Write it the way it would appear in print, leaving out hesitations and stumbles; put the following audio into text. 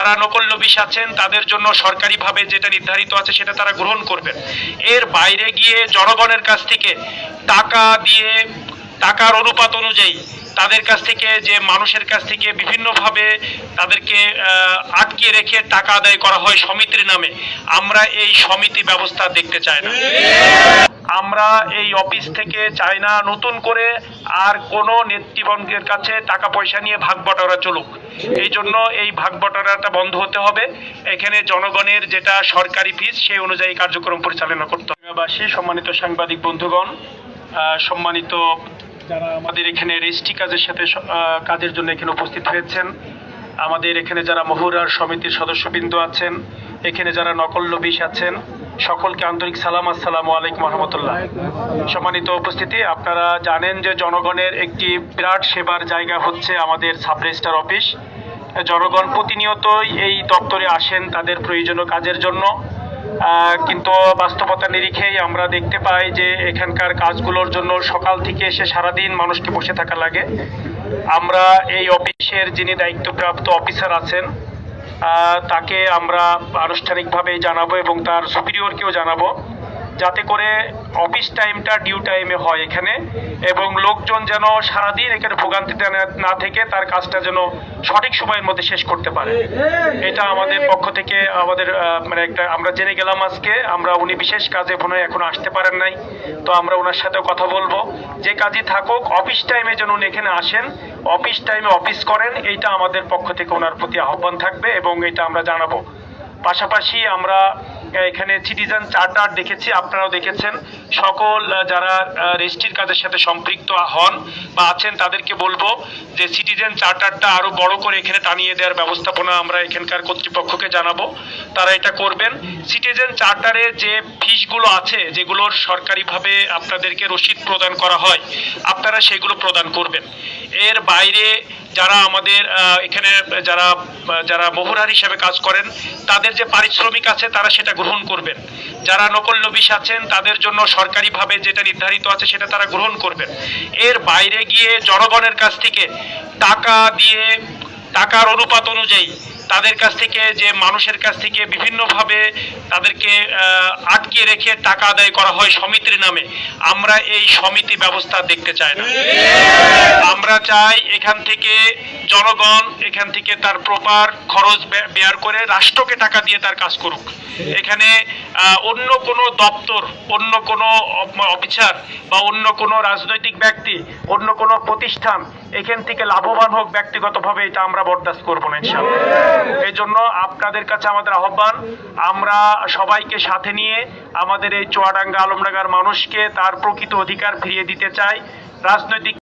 যারা নকল নবিশ আছেন তাদের জন্য সরকারিভাবে যেটা নির্ধারিত আছে সেটা তারা গ্রহণ করবেন। এর বাইরে গিয়ে জনগণের কাছ থেকে টাকা দিয়ে টাকার অনুপাত অনুযায়ী তাদের কাছ থেকে যে মানুষের কাছ থেকে বিভিন্নভাবে তাদেরকে আটকে রেখে টাকা আদায় করা হয় সমিতির নামে, আমরা এই সমিতি ব্যবস্থা দেখতে চাই না। আমরা এই অফিস থেকে চাই না নতুন করে আর কোনো নেতৃবর্গের কাছে টাকা পয়সা নিয়ে ভাগ বটারা চলুক। এই জন্য এই ভাগ বটারাটা বন্ধ হতে হবে। এখানে জনগণের যেটা সরকারি ফিস সেই অনুযায়ী কার্যক্রম পরিচালনা করতে হবে। সম্মানিত সাংবাদিক বন্ধুগণ, সম্মানিত যারা আমাদের এখানে রেজিস্ট্রি কাজের জন্য এখানে উপস্থিত হয়েছেন, আমাদের এখানে যারা মহুরার সমিতির সদস্যবৃন্দ আছেন, এখানে যারা নকল নবিশ আছেন, সকলকে আন্তরিক সালাম, আসসালামু আলাইকুম রহমতুল্লাহ। সম্মানিত উপস্থিতি, আপনারা জানেন যে জনগণের একটি বিরাট সেবার জায়গা হচ্ছে আমাদের সাব রেজিস্ট্রার অফিস। জনগণ প্রতিনিয়তই এই দপ্তরে আসেন তাদের প্রয়োজনীয় কাজের জন্য, কিন্তু বাস্তবতার নিরিখেই আমরা দেখতে পাই যে এখানকার কাজগুলোর জন্য সকাল থেকে এসে সারাদিন মানুষকে বসে থাকা লাগে। আমরা এই অফিসের যিনি দায়িত্বপ্রাপ্ত অফিসার আছেন তাকে আমরা আনুষ্ঠানিকভাবে জানাবো এবং তার সুপিরিয়রকেও জানাবো, যাতে করে অফিস টাইমটা ডিউ টাইমে হয় এখানে, এবং লোকজন যেন সারাদিন এখানে ভোগান্তিতে না থেকে তার কাজটা যেন সঠিক সময়ের মধ্যে শেষ করতে পারে। এটা আমাদের পক্ষ থেকে আমাদের আমরা জেনে গেলাম আজকে। উনি বিশেষ কাজে মনে হয় এখনো আসতে পারেন নাই, তো আমরা ওনার সাথে কথা বলবো। যে কাজই থাকুক অফিস টাইমে যেন উনি এখানে আসেন, অফিস টাইমে অফিস করেন, এইটা আমাদের পক্ষ থেকে ওনার প্রতি আহ্বান থাকবে এবং এটা আমরা জানাবো। পাশাপাশি আমরা এখানে সিটিজেন চার্টার দেখেছি, আপনারাও দেখেছেন। সকল যারা রেজিস্ট্রির কাজের সাথে সম্পৃক্ত হন বা আছেন তাদেরকে বলবো যে সিটিজেন চার্টারটা আরো বড় করে এখানে টানিয়ে দেওয়ার ব্যবস্থাপনা আমরা এখানকার কর্তৃপক্ষকে জানাবো, তারা এটা করবেন। সিটিজেন চার্টারে যে ফিসগুলো আছে, যেগুলোর সরকারিভাবে আপনাদেরকে রসিদ প্রদান করা হয়, আপনারা সেগুলো প্রদান করবেন। এর বাইরে যারা আমাদের এখানে যারা মহুরার হিসেবে কাজ করেন তাদের যে পারিশ্রমিক আছে তারা সেটা গ্রহণ করবেন। যারা নকল নবিশ আছেন তাদের জন্য সরকারিভাবে যেটা নির্ধারিত আছে সেটা তারা গ্রহণ করবেন। এর বাইরে গিয়ে জনগণের কাছ থেকে টাকা দিয়ে টাকার অনুপাত অনুযায়ী তাদের কাছ থেকে যে মানুষের কাছ থেকে বিভিন্নভাবে তাদেরকে আটকে রেখে টাকা আদায় করা হয় সমিতির নামে, আমরা এই সমিতি ব্যবস্থা দেখতে চাই না। আমরা চাই এখান থেকে জনগণ এখান থেকে তার প্রপার খরচ বেয়ার করে রাষ্ট্রকে টাকা দিয়ে তার কাজ করুক। এখানে অন্য কোনো দপ্তর, অন্য কোনো অফিসার বা অন্য কোনো রাজনৈতিক ব্যক্তি, অন্য কোনো প্রতিষ্ঠান এখান থেকে লাভবান হোক ব্যক্তিগতভাবে, এটা আমরা বরদাস্ত করবো না ইনশাআল্লাহ। এই জন্য আপনাদের কাছে আমাদের আহ্বান, আমরা সবাইকে সাথে নিয়ে আমাদের এই চুয়াডাঙ্গা আলমডাঙ্গার মানুষকে তার প্রকৃত অধিকার ফিরিয়ে দিতে চাই। রাজনৈতিক